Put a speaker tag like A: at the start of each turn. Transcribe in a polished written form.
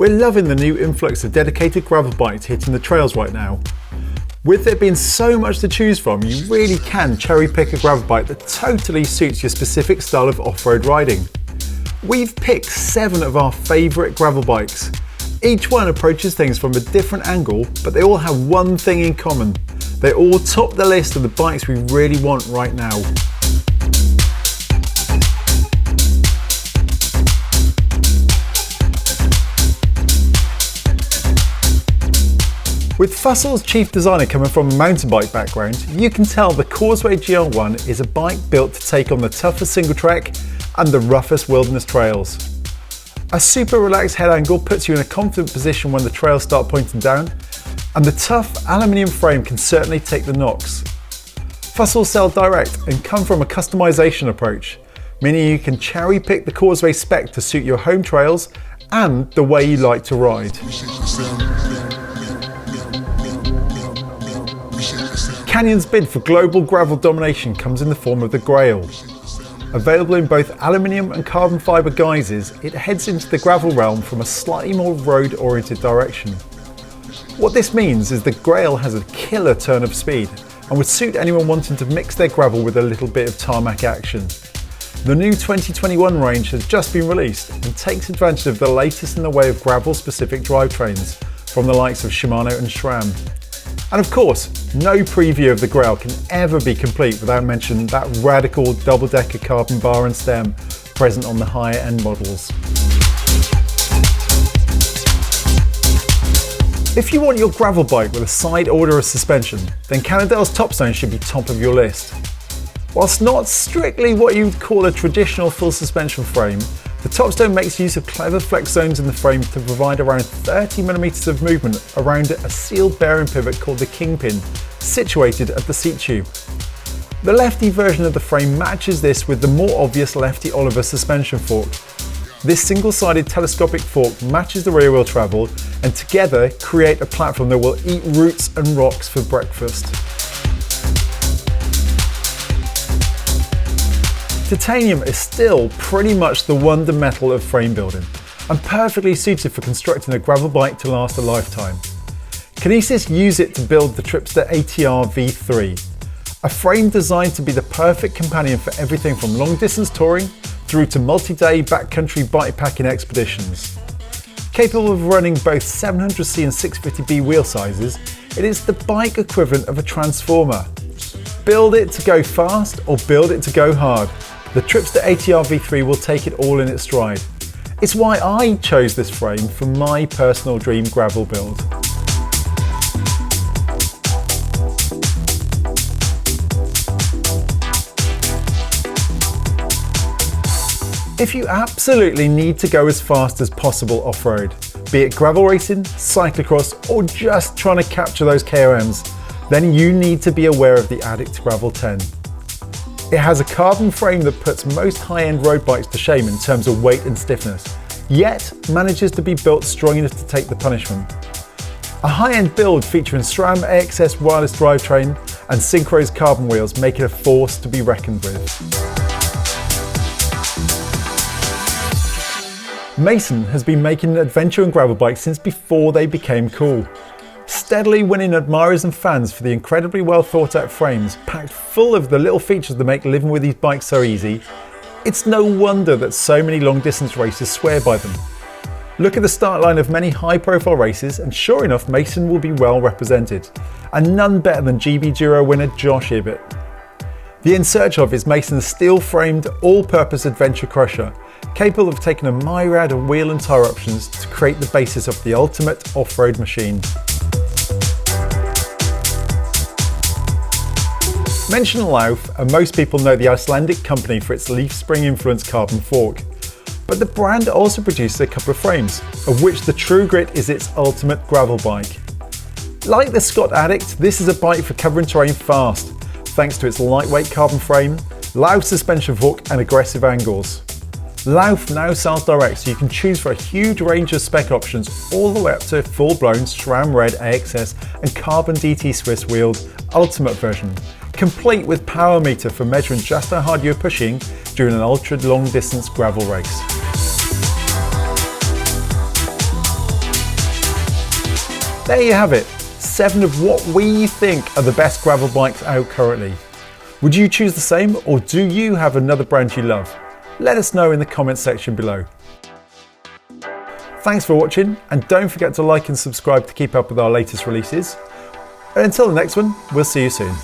A: We're loving the new influx of dedicated gravel bikes hitting the trails right now. With there being so much to choose from, you really can cherry pick a gravel bike that totally suits your specific style of off-road riding. We've picked 7 of our favourite gravel bikes. Each one approaches things from a different angle, but they all have one thing in common. They all top the list of the bikes we really want right now. With Fustle's chief designer coming from a mountain bike background, you can tell the CAUSEWAY GL1 is a bike built to take on the toughest single track and the roughest wilderness trails. A super relaxed head angle puts you in a confident position when the trails start pointing down, and the tough aluminium frame can certainly take the knocks. Fustle sell direct and come from a customization approach, meaning you can cherry pick the CAUSEWAY spec to suit your home trails and the way you like to ride. Canyon's bid for global gravel domination comes in the form of the Grail. Available in both aluminium and carbon fibre guises, it heads into the gravel realm from a slightly more road-oriented direction. What this means is the Grail has a killer turn of speed and would suit anyone wanting to mix their gravel with a little bit of tarmac action. The new 2021 range has just been released and takes advantage of the latest in the way of gravel-specific drivetrains from the likes of Shimano and SRAM. And of course, no preview of the Grail can ever be complete without mentioning that radical double-decker carbon bar and stem present on the higher end models. If you want your gravel bike with a side order of suspension, then Cannondale's Topstone should be top of your list. Whilst not strictly what you'd call a traditional full suspension frame, the Topstone makes use of clever flex zones in the frame to provide around 30mm of movement around a sealed bearing pivot called the Kingpin, situated at the seat tube. The Lefty version of the frame matches this with the more obvious Lefty Oliver suspension fork. This single-sided telescopic fork matches the rear wheel travel and together create a platform that will eat roots and rocks for breakfast. Titanium is still pretty much the wonder metal of frame building and perfectly suited for constructing a gravel bike to last a lifetime. Kinesis use it to build the TRIPSTER ATR V3, a frame designed to be the perfect companion for everything from long distance touring through to multi-day backcountry bikepacking expeditions. Capable of running both 700C and 650B wheel sizes, it is the bike equivalent of a transformer. Build it to go fast or build it to go hard. The TRIPSTER ATR V3 will take it all in its stride. It's why I chose this frame for my personal dream gravel build. If you absolutely need to go as fast as possible off-road, be it gravel racing, cyclocross, or just trying to capture those KOMs, then you need to be aware of the ADDICT Gravel 10. It has a carbon frame that puts most high-end road bikes to shame in terms of weight and stiffness, yet manages to be built strong enough to take the punishment. A high-end build featuring SRAM AXS wireless drivetrain and Synchro's carbon wheels make it a force to be reckoned with. Mason has been making adventure and gravel bikes since before they became cool. Steadily winning admirers and fans for the incredibly well thought out frames, packed full of the little features that make living with these bikes so easy, it's no wonder that so many long distance racers swear by them. Look at the start line of many high profile races and sure enough Mason will be well represented, and none better than GB Duro winner Josh Ibbott. The INSEARCHOF is Mason's steel framed all purpose adventure crusher, capable of taking a myriad of wheel and tyre options to create the basis of the ultimate off-road machine. Mention LAUF, and most people know the Icelandic company for its leaf spring influenced carbon fork. But the brand also produces a couple of frames, of which the True Grit is its ultimate gravel bike. Like the Scott ADDICT, this is a bike for covering terrain fast, thanks to its lightweight carbon frame, LAUF suspension fork and aggressive angles. LAUF now sells direct, so you can choose for a huge range of spec options all the way up to full-blown SRAM Red AXS and Carbon DT Swiss wheeled Ultimate version, complete with power meter for measuring just how hard you're pushing during an ultra long distance gravel race. There you have it, 7 of what we think are the best gravel bikes out currently. Would you choose the same, or do you have another brand you love? Let us know in the comments section below. Thanks for watching, and don't forget to like and subscribe to keep up with our latest releases. And until the next one, we'll see you soon.